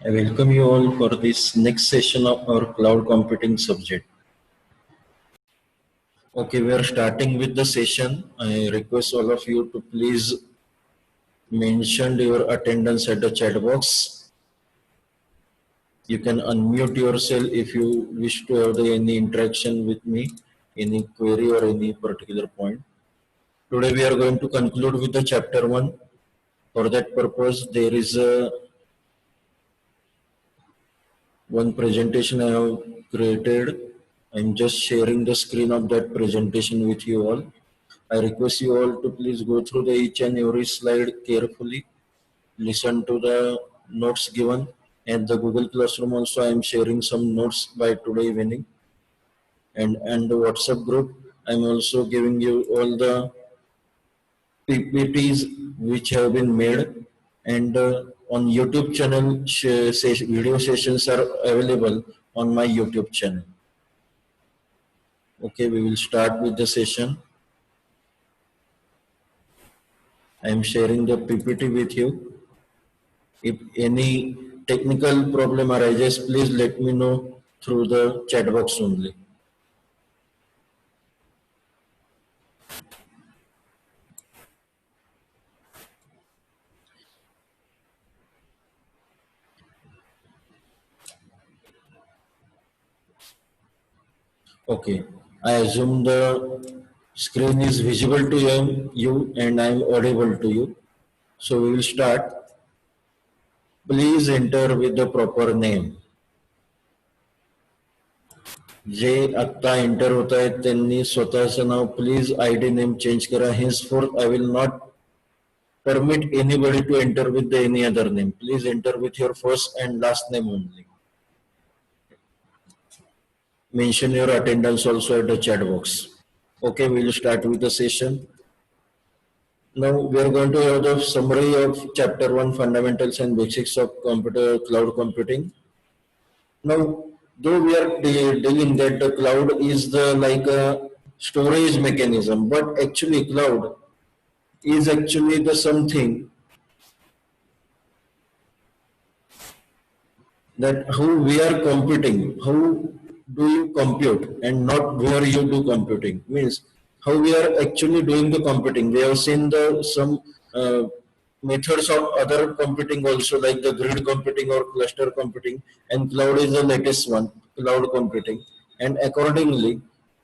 I welcome you all for this next session of our cloud computing subject. Okay, we are starting with the session. I request all of you to please mention your attendance at the chat box. You can unmute yourself if you wish to have any interaction with me, any query or any particular point. Today we are going to conclude with the chapter 1. For that purpose, there is one presentation I have created. I'm just sharing the screen of that presentation with you all. I request you all to please go through each and every slide carefully. Listen to the notes given. At the Google Classroom also I am sharing some notes by today evening. And the WhatsApp group, I'm also giving you all the PPTs which have been made. And on YouTube channel, video sessions are available on my YouTube channel. Okay, we will start with the session. I am sharing the PPT with you. If any technical problem arises, please let me know through the chat box only. Okay, I assume the screen is visible to you and I am audible to you. So we will start. Please enter with the proper name. जे आता enter होत आहेत त्यांनी स्वतःचं नाव please ID name change करा. henceforth I will not permit anybody to enter with any other name. Please enter with your first and last name only. Mention your attendance also at the chat box. Okay, we will start with the session. Now we are going to have the summary of chapter 1, fundamentals and basics of cloud computing. Now, though we are dealing that the cloud is the like a storage mechanism, but actually cloud is actually the something that how we are computing, how do you compute and not where you do computing, means how we are actually doing the computing. We have seen the some methods of other computing also, like the grid computing or cluster computing, and cloud is the latest one, cloud computing, and accordingly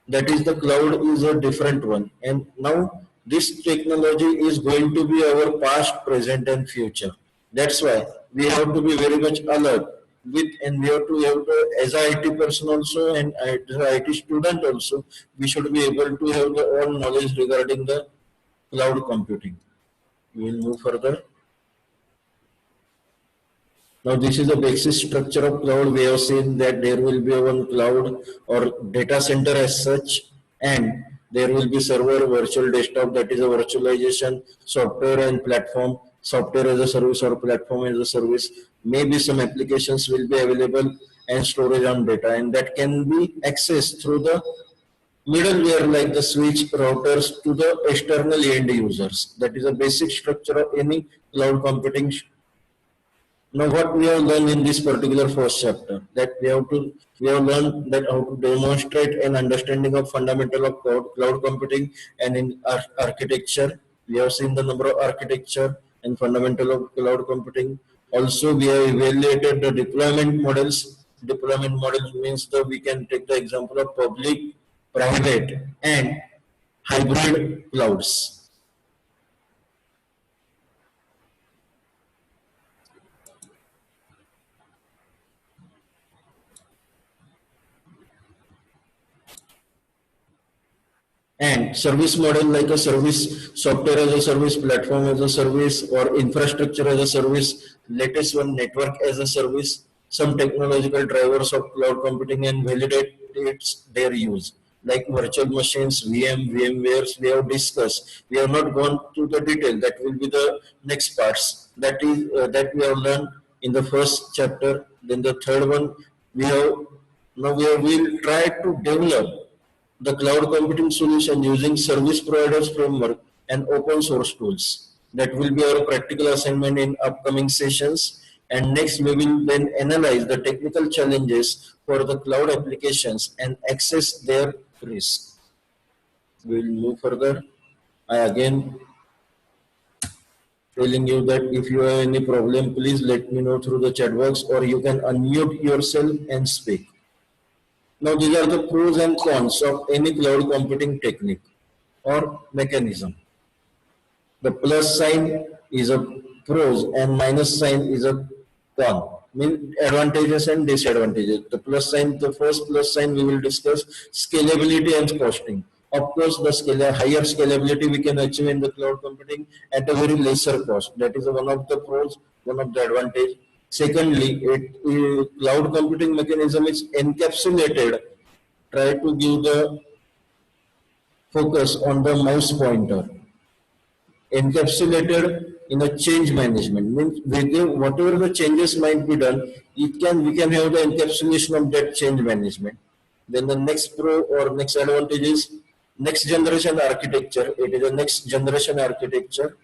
that is the cloud is a different one. And now this technology is going to be our past, present and future. That's why we have to be very much alert with, and we have to have the, as a IT person also and as a IT student also, we should be able to have the all knowledge regarding the cloud computing. We will move further. Now this is the basic structure of cloud. We have seen that there will be one cloud or data center as such, and there will be server, virtual desktop, that is a virtualization, software and platform, software as a service or platform as a service. Maybe some applications will be available and storage on data, and that can be accessed through the middleware like the switch routers to the external end users. That is a basic structure of any cloud computing. Now what we have learned in this particular first chapter, that we have learned that how to demonstrate an understanding of fundamental of cloud computing and in architecture. We have seen the number of architecture and fundamental of cloud computing. Also we have evaluated the deployment models. Deployment models means that we can take the example of public, private and hybrid clouds. And service model like a service, software as a service, platform as a service, or infrastructure as a service, latest one network as a service, some technological drivers of cloud computing and validate their use. Like virtual machines, VMwares, we have discussed. We have not gone to the detail. That will be the next parts. That is that we have learned in the first chapter. Then the third one, we will try to develop the cloud computing solution using service providers framework and open source tools. That will be our practical assignment in upcoming sessions. And next, we will then analyze the technical challenges for the cloud applications and assess their risk. We will move further. I again telling you that if you have any problem, please let me know through the chat box, or you can unmute yourself and speak. Now, these are the pros and cons of any cloud computing technique or mechanism. The plus sign is a pros and minus sign is a con. Mean advantages and disadvantages. The plus sign, the first plus sign we will discuss scalability and costing. Of course, the higher scalability we can achieve in the cloud computing at a very lesser cost. That is one of the pros, one of the advantage. Secondly, cloud computing mechanism is encapsulated. Try to give the focus on the mouse pointer. Encapsulated in a change management means within whatever the changes might be done, we can have the encapsulation of that change management. Then the next pro or next advantage is next generation architecture. It is a next generation architecture,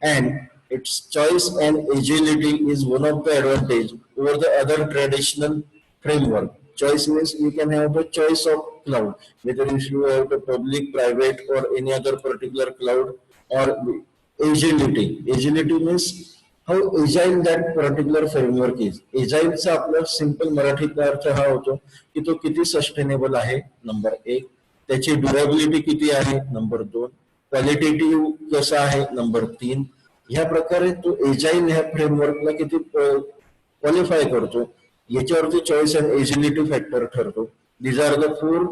and its choice and agility is one of the advantage over the other traditional framework. Choice means you can have the choice of cloud, whether you have the public, private, or any other particular cloud, or agility. Agility means how agile that particular framework is. Agileचा आपला simple मराठीतला अर्थ हा होतो की तो किती sustainable आहे, number एक. त्याची durability किती आहे, नंबर दोन. क्वालिटेटिव्ह कसा आहे, नंबर तीन. ह्या प्रकारे तो एजाईल ह्या फ्रेमवर्कला किती क्वालिफाय करतो याच्यावरती चॉईस अँड एजिलिटी फॅक्टर ठरतो. These are the four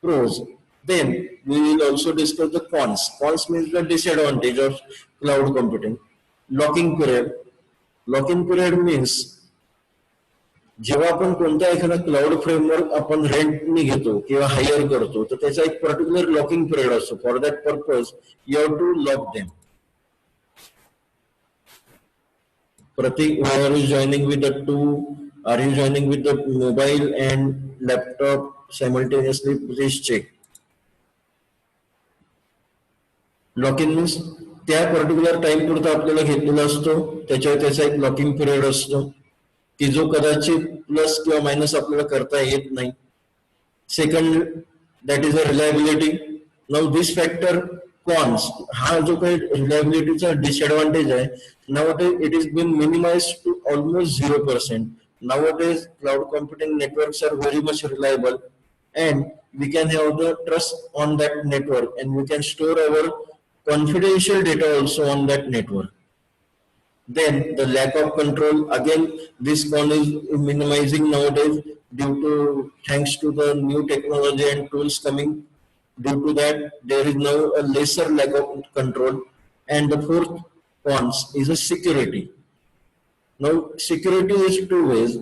pros. Then we will also discuss the cons. Cons means the disadvantage of cloud computing. Locking period. Locking period means जेव्हा आपण कोणता एखादा क्लाउड फ्रेमवर्क आपण रेंटनी घेतो किंवा हायर करतो तर त्याचा एक पर्टिक्युलर लॉकिंग पिरियड असतो. For that purpose you have to lock them. Pratik, are you joining with the two? Are you joining with the mobile and laptop simultaneously? Please check. Lock-in means त्या particular time पुरता आपल्याला घेतलेला असतो, त्याच्यावर त्याचा एक locking period असतो की जो कदाचित प्लस किंवा मायनस आपल्याला करता येत नाही. Second, that is a reliability. Now this factor cons, हा जो काही रिलायबिलिटीचा डिसएडव्हान्टेज आहे, nowadays it is been minimized to almost 0%. Nowadays cloud computing networks are very much reliable and we can have the trust on that network and we can store our confidential data also on that network. Then the lack of control, again this con is minimizing nowadays due to thanks to the new technology and tools coming. Due to that there is now a lesser lack of control. And the fourth cons is a security. Now security is two ways.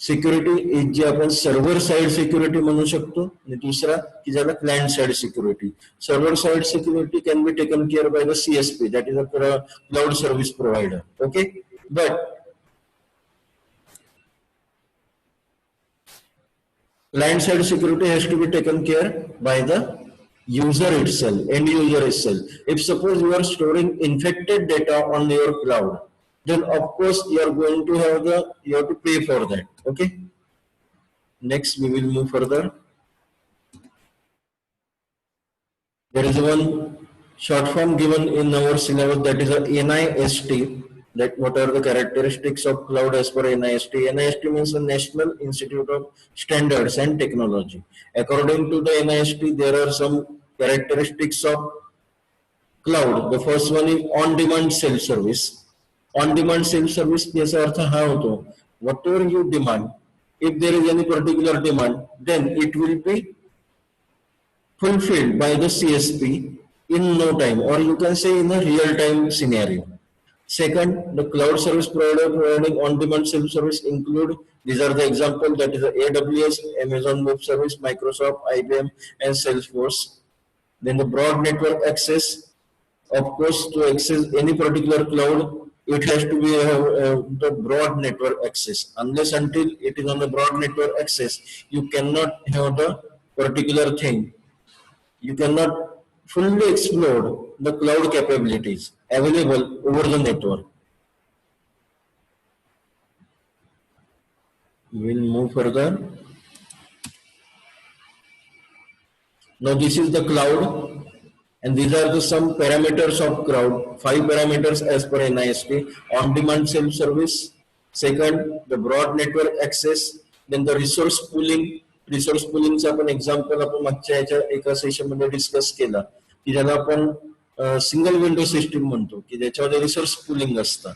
Security is जे आपण server side security म्हणू शकतो आणि दुसरा की ज्याला client side security. Server side security can be taken care by the CSP, that is a cloud service provider. Okay, but client side security has to be taken care by the user itself, end user itself. If suppose you are storing infected data on your cloud, then of course you are going to you have to pay for that. Okay, next we will move further. There is one short form given in our syllabus, that is a NIST. That what are the characteristics of cloud as per NIST? NIST means the National Institute of Standards and Technology. According to the NIST, there are some characteristics of cloud. The first one is on-demand self-service. On-demand self-service याचा अर्थ हा होतो, whatever you demand, if there is any particular demand, then it will be fulfilled by the CSP in no time, or you can say in a real-time scenario. Second, the cloud service provider providing on-demand self-service include, these are the examples, that is the AWS, Amazon Web Service, Microsoft, IBM, and Salesforce. Then the broad network access, of course, to access any particular cloud, it has to be the broad network access. Unless until it is on the broad network access, you cannot have the particular thing. You cannot fully explore the cloud capabilities available over the network. We'll move further. Now this is the cloud, and these are the some parameters of cloud. 5 parameters as per NIST: on-demand self-service. Second, the broad network access. Then the resource pooling. Resource पुलिंगचा आपण example आपण मागच्या याच्या एका session मध्ये discuss केला की ज्याला आपण सिंगल विंडो सिस्टीम म्हणतो की ज्याच्यामध्ये रिसोर्स पुलिंग असतं.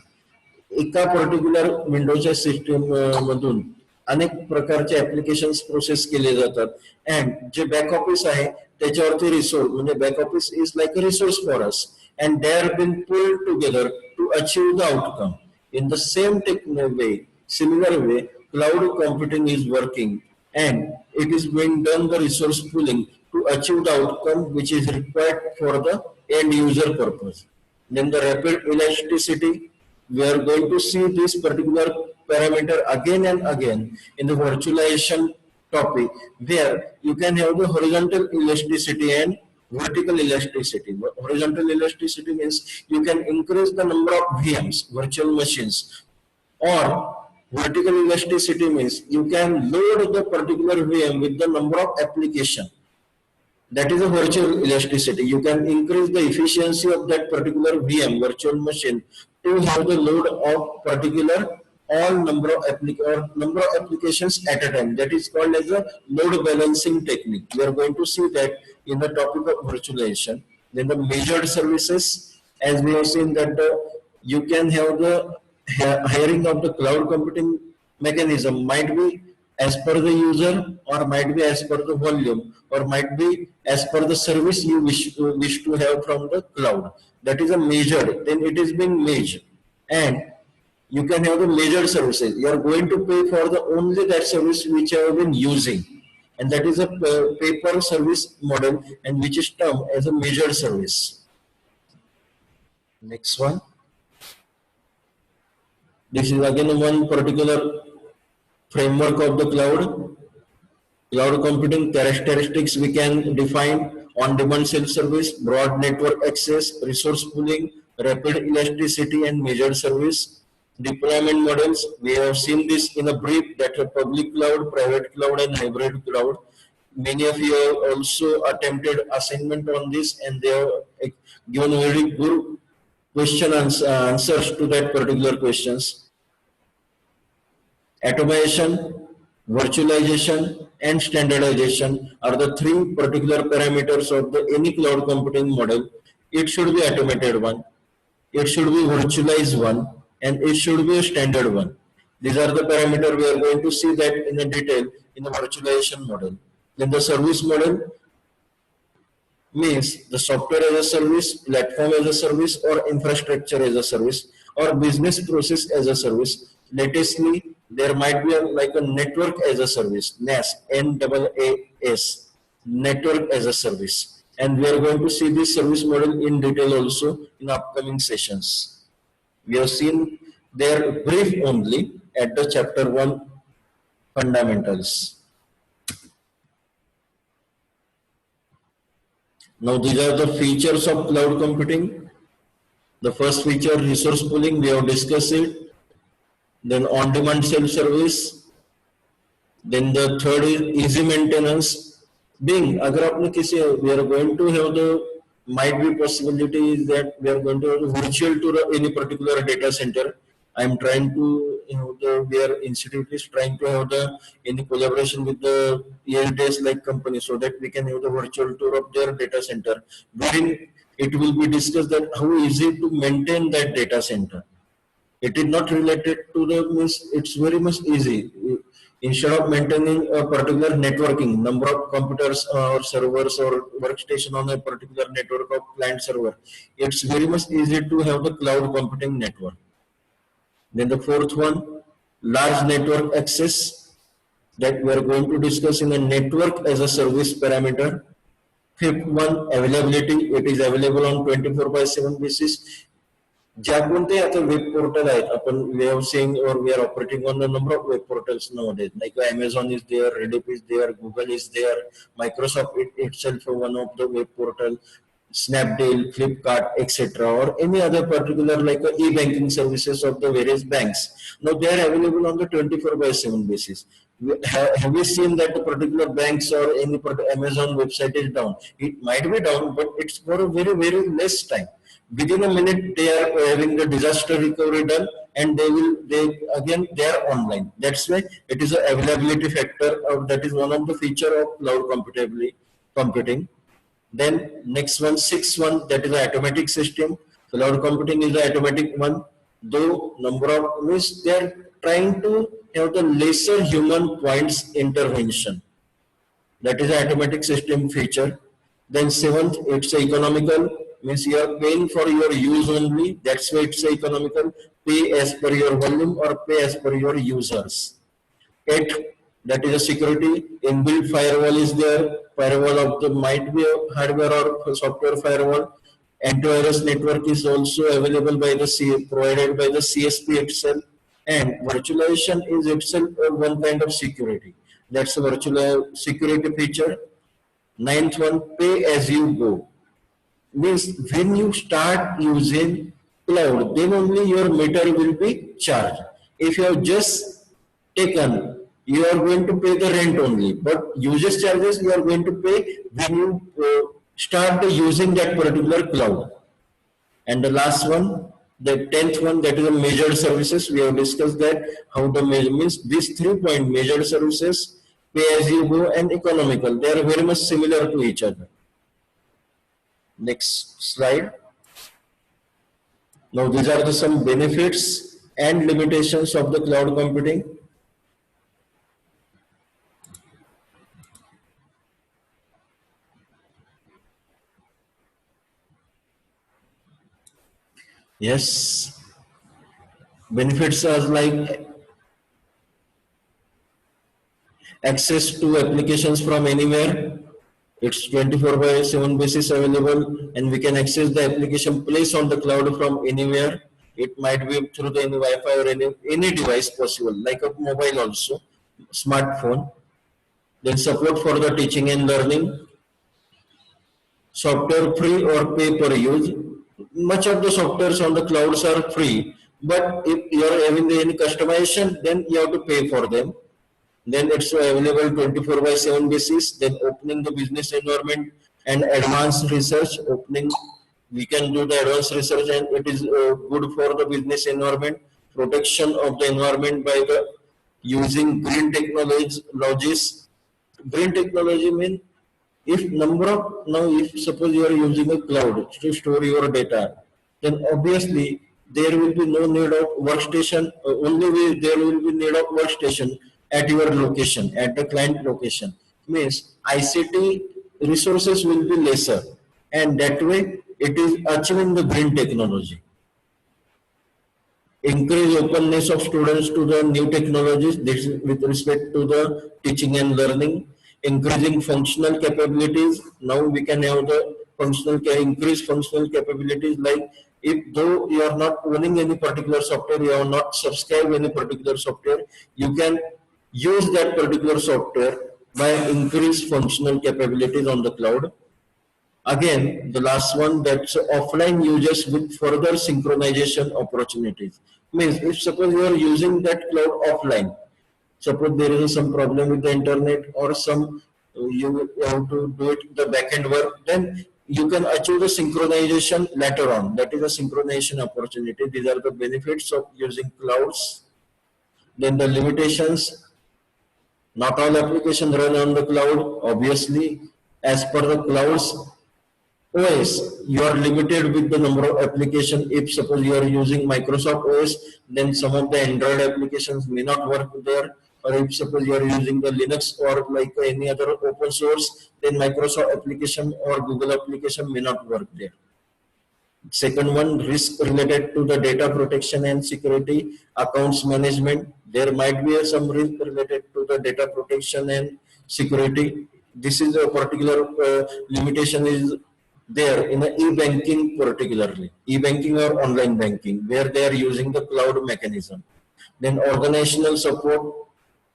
एका पर्टिक्युलर विंडोच्या सिस्टीम मधून अनेक प्रकारचे ऍप्लिकेशन्स प्रोसेस केले जातात अँड जे बॅक ऑफिस आहे त्याच्यावरती रिसोर्स म्हणजे back office is like a resource for us and they are been pulled together to achieve the outcome in the same way. Similar way, cloud computing is working and it is being done the resource pooling to achieve the outcome which is required for the end user purpose. Then the rapid elasticity, we are going to see this particular parameter again and again in the virtualization topic, where you can have the horizontal elasticity and vertical elasticity. Horizontal elasticity means you can increase the number of VMs, virtual machines, or vertical elasticity means you can load the particular VM with the number of application. That is a virtual elasticity. You can increase the efficiency of that particular VM, virtual machine, to have the load of particular all number of applications at a time. That is called as a load balancing technique. We are going to see that in the topic of virtualization. Then the measured services, as we have seen that you can have the hiring of the cloud computing mechanism might be as per the user, or might be as per the volume, or might be as per the service you wish to have from the cloud. That is a measured, then it is being measured. And you can have the measured services. You are going to pay for the only that service which you have been using, and that is a pay per service model, and which is termed as a measured service. Next one. This is again one particular framework of the cloud. Cloud computing characteristics we can define: on-demand self-service, broad network access, resource pooling, rapid elasticity, and measured service. Deployment models, we have seen this in a brief, that a public cloud, private cloud, and hybrid cloud. Many of you have also attempted assignment on this, and they have given very good answers to that particular questions. Automation, virtualization, and standardization are the 3 particular parameters of the any cloud computing model. It should be automated one, it should be virtualized one, and it should be a standard one. These are the parameters we are going to see that in a detail in the virtualization model. Then the service model means the software as a service, platform as a service, or infrastructure as a service, or business process as a service. Latestly, there might be like a network as a service, NAS, NAAS, network as a service. And we are going to see this service model in detail also in upcoming sessions. We have seen their brief only at the chapter 1 fundamentals. Now these are the features of cloud computing. The first feature, resource pooling, we have discussed it. Then on-demand self-service. Then the third is easy maintenance. Being, agar apne kisi, we are going to have the, might be possibility that we are going to have virtual to any particular data center. I am trying to, where institute is trying to have the any collaboration with the ESDS like company, so that we can have the virtual tour of their data center, wherein it will be discussed that how easy to maintain that data center. It is not related to the means, it's very much easy. Instead of maintaining a particular networking, number of computers or servers or workstation on a particular network of client server, it's very much easy to have the cloud computing network. Then the fourth one, large network access, that we are going to discuss in a network as a service parameter. Fifth one, availability, it is available on 24/7 basis. ज्या कोणते आता web portal आहेत, आपण we have seeing और we are operating on the number of web portals nowadays, like Amazon is there, Reddit is there, Google is there, Microsoft itself one of the web portal, Snapdeal, Flipkart, etc., or any other particular like e-banking services of the various banks. Now they are available on the 24 by 7 basis. Have you seen that the particular banks or any Amazon website is down? It might be down, but it's for a very, very less time. Within a minute, they are having the disaster recovery done, and they are online. That's why it is a availability factor. That is one of the feature of cloud computing. Then next one, sixth one, that is the automatic system. Cloud computing is the automatic one. Though number of means they are trying to have the lesser human points intervention. That is the automatic system feature. Then seventh, it's economical, means you are paying for your use only. That's why it's economical. Pay as per your volume or pay as per your users. Eight, that is a security. Inbuilt firewall is there. Firewall of the might be a hardware or software firewall. Antivirus network is also available by the provided by the CSP itself. And virtualization is itself one kind of security. That's a virtual security feature. Ninth one, pay as you go. Means when you start using cloud, then only your meter will be charged. If you have just taken, you are going to pay the rent only, but usage charges you are going to pay when you start using that particular cloud. And the last one, the 10th one, that is the measured services. We have discussed that how the measure means these 3 point measured services, pay as you go and economical. They are very much similar to each other. Next slide. Now these are the some benefits and limitations of the cloud computing. Yes, benefits are like access to applications from anywhere. It's 24 by 7 basis available, and we can access the application placed on the cloud from anywhere. It might be through the any Wi-Fi or any device possible, like a mobile also, smartphone. Then support for the teaching and learning. Software free or pay per use. Much of the softwares on the clouds are free, but if you are having any customization, then you have to pay for them. Then it's available 24 by 7 basis. Then opening the business environment and advanced research. Opening, we can do the advanced research, and it is good for the business environment. Protection of the environment by the using green technologies. Green technology means if number of now if suppose you are using a cloud to store your data, then obviously there will be no need of workstation. Only way there will be need of workstation at your location, at the client location. Means ICT resources will be lesser, and that way it is achieving the green technology. Increase openness of students to the new technologies. This is with respect to the teaching and learning. Increasing functional capabilities. Now we can have the increase functional capabilities, like if though you are not owning any particular software, you are not subscribed any particular software, you can use that particular software by increased functional capabilities on the cloud. Again, the last one, that's offline users with further synchronization opportunities. Means if suppose you are using that cloud offline, suppose there is some problem with the internet or some you have to do it the backend work, then you can achieve the synchronization later on. That is a synchronization opportunity. These are the benefits of using clouds. Then the limitations. Not all applications run on the cloud. Obviously, as per the clouds OS, you are limited with the number of applications. If suppose you are using Microsoft OS, then some of the Android applications may not work there. Or if suppose you are using the Linux or like any other open source, then Microsoft application or Google application may not work there. Second one, risk related to the data protection and security, accounts management. There might be some risk related to the data protection and security. This is a particular limitation is there in the e-banking, particularly e-banking or online banking, where they are using the cloud mechanism. Then organizational support.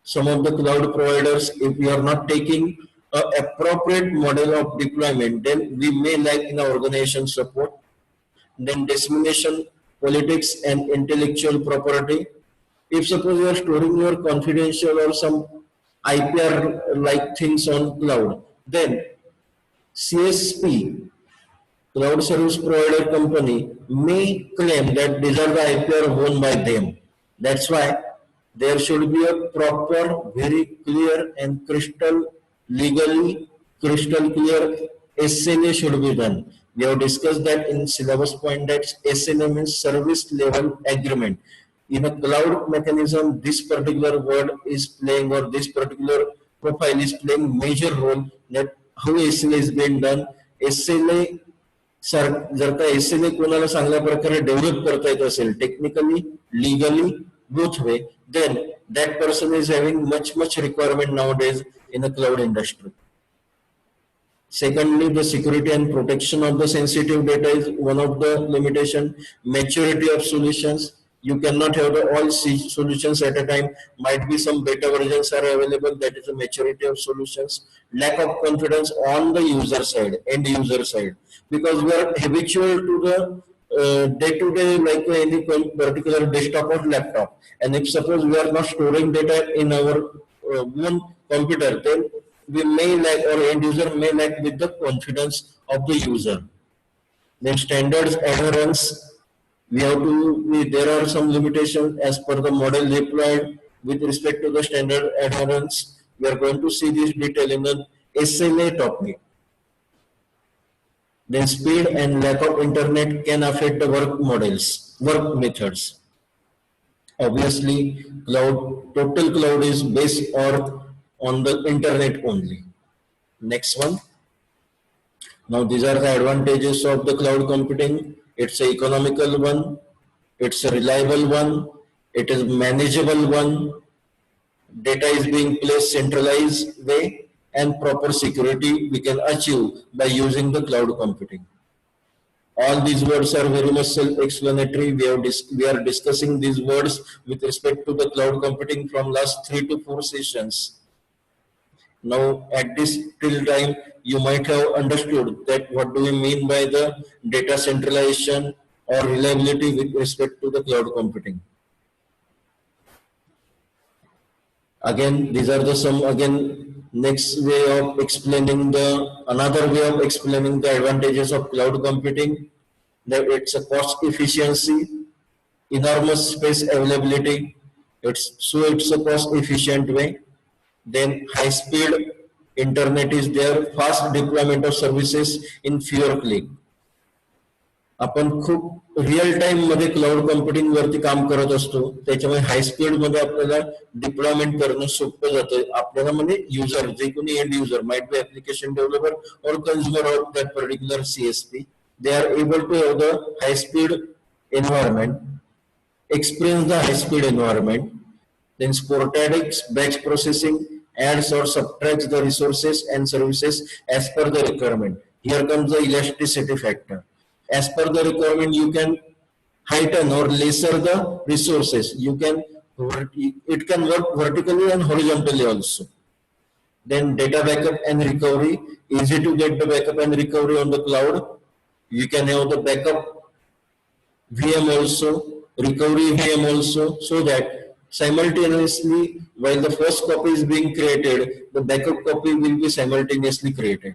Some of the cloud providers, if you are not taking appropriate model of deployment, then we may lack in our organization support, then dissemination, politics and intellectual property. If suppose you are storing your confidential or some IPR like things on cloud, then CSP, cloud service provider company, may claim that these are the IPR owned by them. That's why there should be a proper, very clear and legally crystal clear SLA should be done. We have discussed that in syllabus point that SLA means service level agreement. In a cloud mechanism, this particular word is playing or this particular profile is playing major role that how SLA is being done. SLA जर का SLA कोणाला चांगल्या प्रकारे develop करता येत असेल technically legally both way, then that person is having much requirement nowadays in the cloud industry. Secondly, the security and protection of the sensitive data is one of the limitation. Maturity of solutions. You cannot have all solutions at a time. Might be some beta versions are available. That is the maturity of solutions. Lack of confidence on the user side, end user side, because we are habitual to the day-to-day like any particular desktop or laptop. And if suppose we are not storing data in our own computer, then we may lack or end user may lack with the confidence of the user. Then standards adherence, we have to, there are some limitations as per the model deployed with respect to the standard adherence. We are going to see this detail in the SLA topic. Then speed and lack of internet can affect the work methods. Obviously, total cloud is based or on the internet only. Next one. Now these are the advantages of the cloud computing. It's an economical one, it's a reliable one, it is manageable one, data is being placed centralized way, and proper security we can achieve by using the cloud computing. All these words are very much self-explanatory. We are discussing these words with respect to the cloud computing from last 3 to 4 sessions. Now at this till time, you might have understood that what do we mean by the data centralization or reliability with respect to the cloud computing. Again, these are the some next way of explaining another way of explaining the advantages of cloud computing. That it's a cost efficiency, enormous space availability. It's a cost efficient way. Then high speed internet is there, fast deployment of services in fewer click. आपण खूप real time मध्ये cloud computing वरती काम करत असतो, त्याच्यामुळे high speed मध्ये आपल्याला डिप्लॉयमेंट करणं सोपं जातं. आपल्याला म्हणजे युजर जे कोणी end user might be application developer or consumer of that particular CSP, they are able to have the high speed environment, experience the high speed environment. Then sporadic batch processing adds or subtracts the resources and services as per the requirement. Here comes the elasticity factor. As per the requirement, you can heighten or lesser the resources. It can work vertically and horizontally also. Then data backup and recovery, easy to get the backup and recovery on the cloud. You can have the backup VM also, recovery VM also, so that simultaneously, while the first copy is being created, the backup copy will be simultaneously created.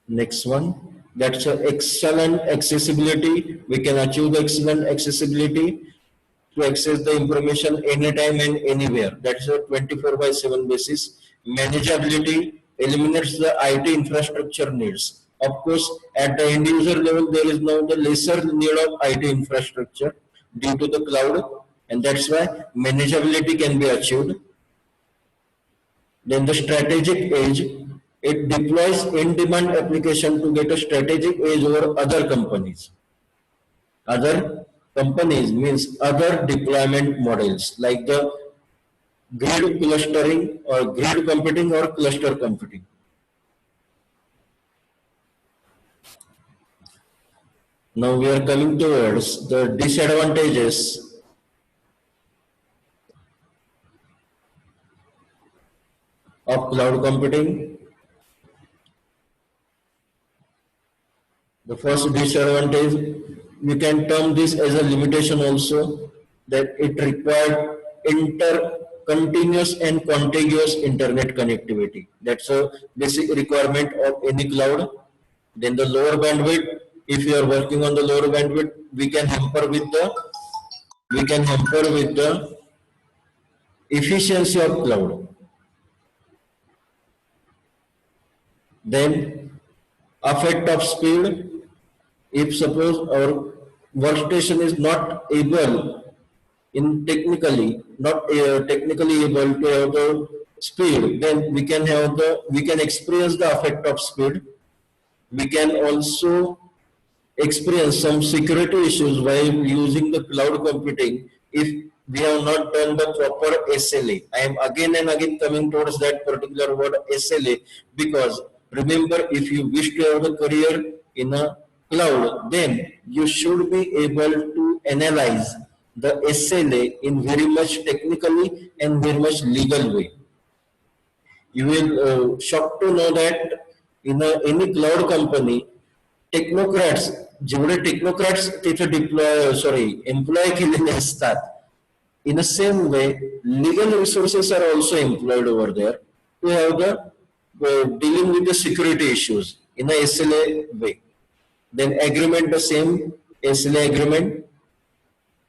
Next one, that's excellent accessibility. We can achieve the excellent accessibility to access the information anytime and anywhere. That's a 24/7 basis. Manageability eliminates the IT infrastructure needs. Of course, at the end user level, there is now the lesser need of IT infrastructure due to the cloud, and that's why manageability can be achieved. Then the strategic edge, it deploys in-demand application to get a strategic edge over other companies. Other companies means other deployment models like the grid clustering or grid computing or cluster computing. Now we are coming towards the disadvantages. of cloud computing. The first disadvantage, you can term this as a limitation also, that it required continuous and contiguous internet connectivity. That's a basic requirement of any cloud. Then the lower bandwidth, if you are working on the lower bandwidth, we can hamper with the efficiency of cloud. Then effect of speed, if suppose our workstation is not able in technically able to have the speed, then we can experience the effect of speed. We can also experience some security issues while using the cloud computing if we have not done the proper SLA. I am again and again coming towards that particular word SLA, because remember, if you wish to have a career in a cloud, then you should be able to analyze the SLA in very much technically and very much legal way. You will shocked to know that in any cloud company, technocrats जेवढे technocrats तिथे employ केलेले असतात, in the same way legal resources are also employed over there to have the dealing with the security issues in a SLA way. Then agreement, the same SLA agreement.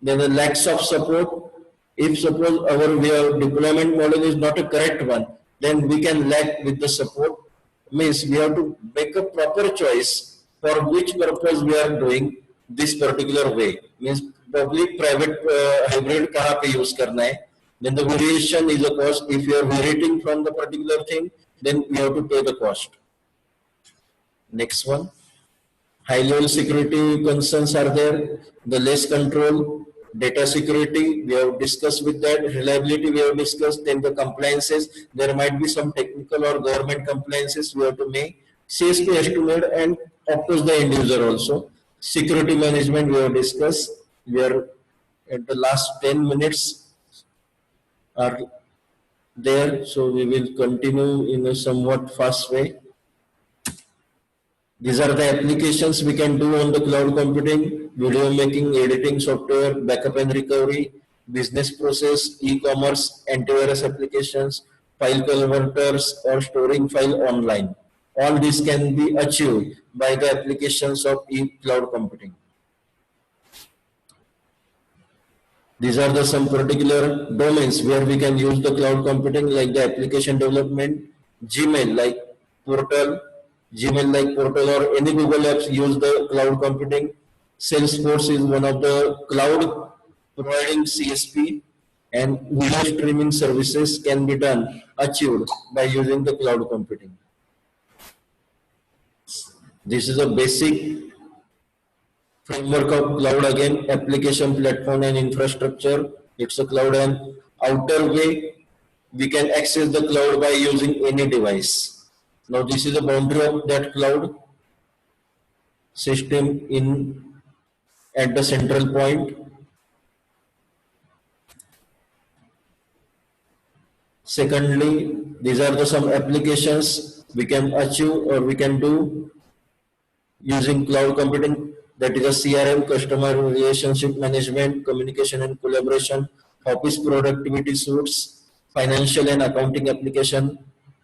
Then the lacks of support, if suppose our deployment model is not a correct one, then we can lack with the support. Means we have to make a proper choice for which purpose we are doing this particular way. Means public private hybrid कहाँ पे use करना है. Then the variation is a cost. If you are varying from the particular thing, then we have to pay the cost. Next one, high level security concerns are there. The less control, data security we have discussed with that. Reliability we have discussed. Then the compliances, there might be some technical or government compliances we have to make. CSP estimate and of course the end user also. Security management we have discussed. We are at the last 10 minutes are there, so we will continue in a somewhat fast way. These are the applications we can do on the cloud computing: video making, editing software, backup and recovery, business process, e-commerce, antivirus applications, file converters, or storing file online. All this can be achieved by the applications of cloud computing. These are the some particular domains where we can use the cloud computing, like the application development, Gmail like portal, or any Google apps use the cloud computing. Salesforce is one of the cloud providing CSP, and video streaming services can be achieved by using the cloud computing. This is a basic framework of cloud. Again, application, platform and infrastructure. It's a cloud, and outer way we can access the cloud by using any device. Now this is the boundary of that cloud system at the central point. Secondly, these are the some applications we can achieve or we can do using cloud computing. That is a CRM, customer relationship management, communication and collaboration, office productivity suites, financial and accounting application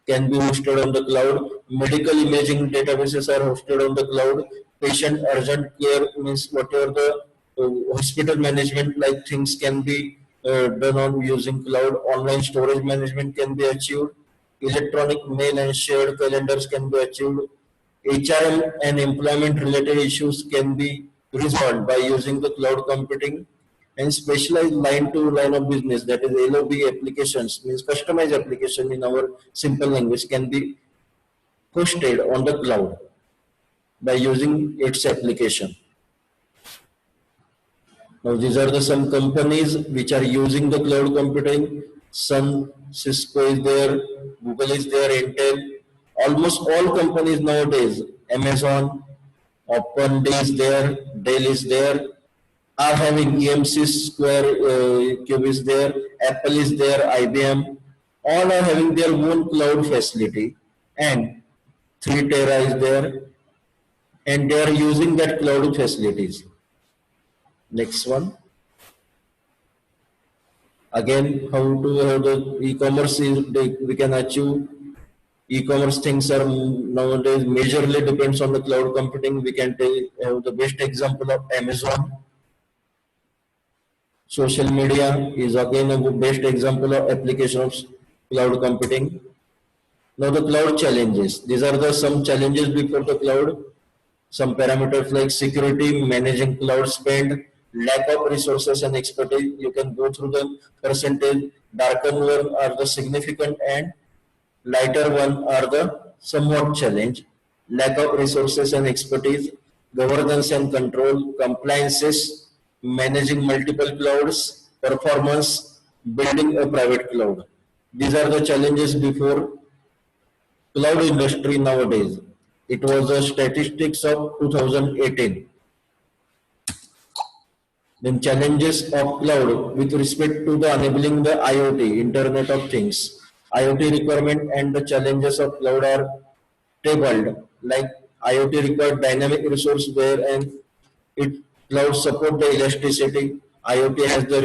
can be hosted on the cloud. Medical imaging databases are hosted on the cloud. Patient urgent care, means whatever the hospital management like things can be done on using cloud. Online storage management can be achieved. Electronic mail and shared calendars can be achieved. HRM and employment related issues can be resolved by using the cloud computing. And specialized line to line of business, that is LOB applications, means customized application in our simple language, can be hosted on the cloud by using its application. Now these are the some companies which are using the cloud computing. Sun, Cisco is there, Google is there, Intel. Almost all companies nowadays, Amazon, OpenD is there, Dell is there, are having EMC Square Cube is there, Apple is there, IBM. all are having their own cloud facility, and 3 tera is there, and they are using that cloud facilities. Next one. Again, how to have the e-commerce is, we can achieve e-commerce things are nowadays majorly depends on the cloud computing. We can have the best example of Amazon. Social media is again a best example of application of cloud computing. Now the cloud challenges. These are the some challenges before the cloud. Some parameters like security, managing cloud spend, lack of resources and expertise. You can go through the percentage. Darker one are the significant and lighter one are the somewhat challenge. Lack of resources and expertise, governance and control, compliances, managing multiple clouds, performance, building a private cloud. These are the challenges before cloud industry nowadays. It was the statistics of 2018. Then challenges of cloud with respect to the enabling the IoT, Internet of Things. IoT requirement and the challenges of cloud are tabled. Like IoT requires dynamic resource where and it cloud support the elasticity. IoT has the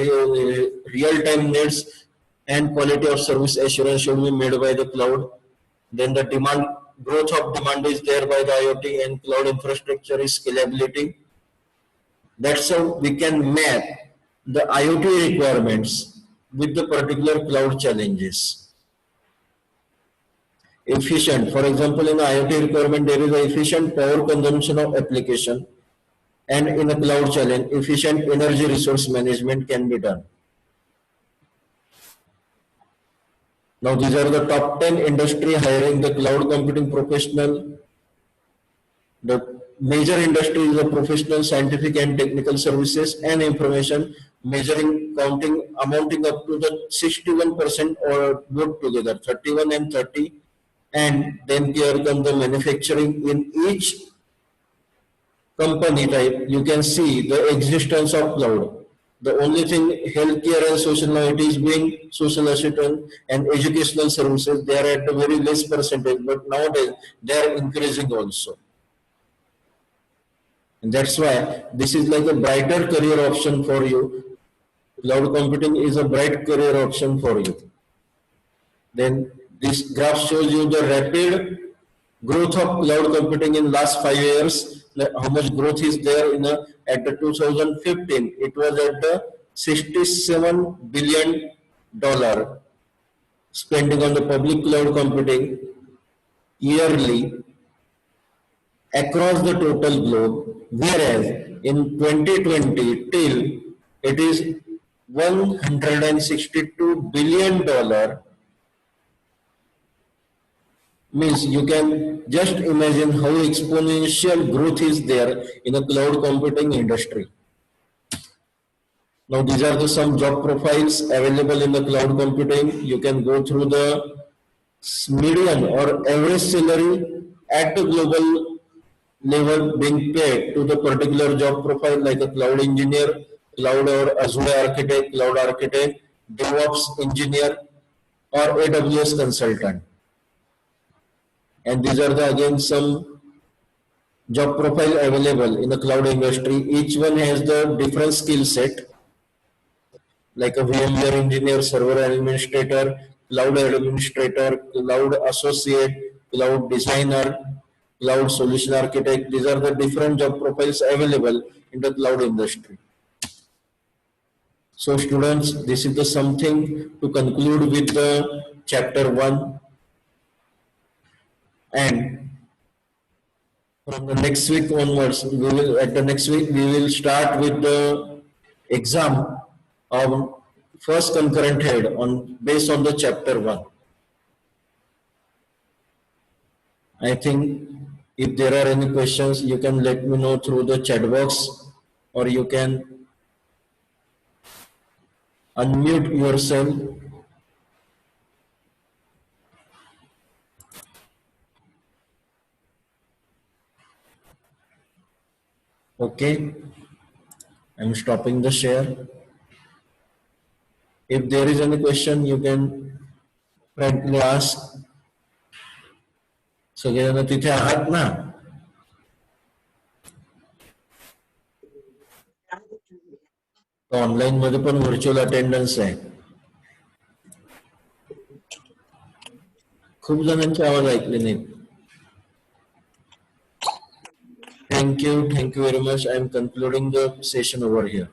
real-time needs and quality of service assurance should be made by the cloud. Then the demand growth of demand is there by the IoT and cloud infrastructure is scalability. That's how we can map the IoT requirements with the particular cloud challenges. Efficient, for example, in the IoT requirement, there is an efficient power consumption of application, and in a cloud challenge, efficient energy resource management can be done. Now, these are the top 10 industry hiring the cloud computing professional. The major industry is the professional, scientific and technical services and information, measuring, counting, amounting up to the 61% or both together, 31 and 30. And then here comes the manufacturing. In each company type, you can see the existence of cloud. The only thing, healthcare and sociality is being social assistance and educational services, they are at a very less percentage, but nowadays they are increasing also. And that's why this is like a brighter career option for you. Cloud computing is a bright career option for you. Then this graph shows you the rapid growth of cloud computing in last 5 years. How much growth is there in at the 2015? It was at the $67 billion spending on the public cloud computing yearly across the total globe, whereas in 2020 till it is $162 billion. Means you can just imagine how exponential growth is there in the cloud computing industry. Now these are the some job profiles available in the cloud computing. You can go through the median or average salary at the global level being paid to the particular job profile, like a cloud engineer, cloud or Azure architect, cloud architect, DevOps engineer, or AWS consultant. And these are the again some job profile available in the cloud industry. Each one has the different skill set, like a VMware engineer, server administrator, cloud administrator, cloud associate, cloud designer, cloud solution architect. These are the different job profiles available in the cloud industry. So students, this is the something to conclude with the chapter 1. And from the next week onwards, we will start with the exam of first concurrent head on based on the chapter 1. I think if there are any questions, you can let me know through the chat box, or you can unmute yourself. Okay, I'm stopping the share. If there is any question, you can frankly ask, सगळेजण तिथे आहात ना? Online मध्ये पण virtual attendance आहे. खूप जणांचे आवाज ऐकले नाहीत. Thank you very much. I am concluding the session over here.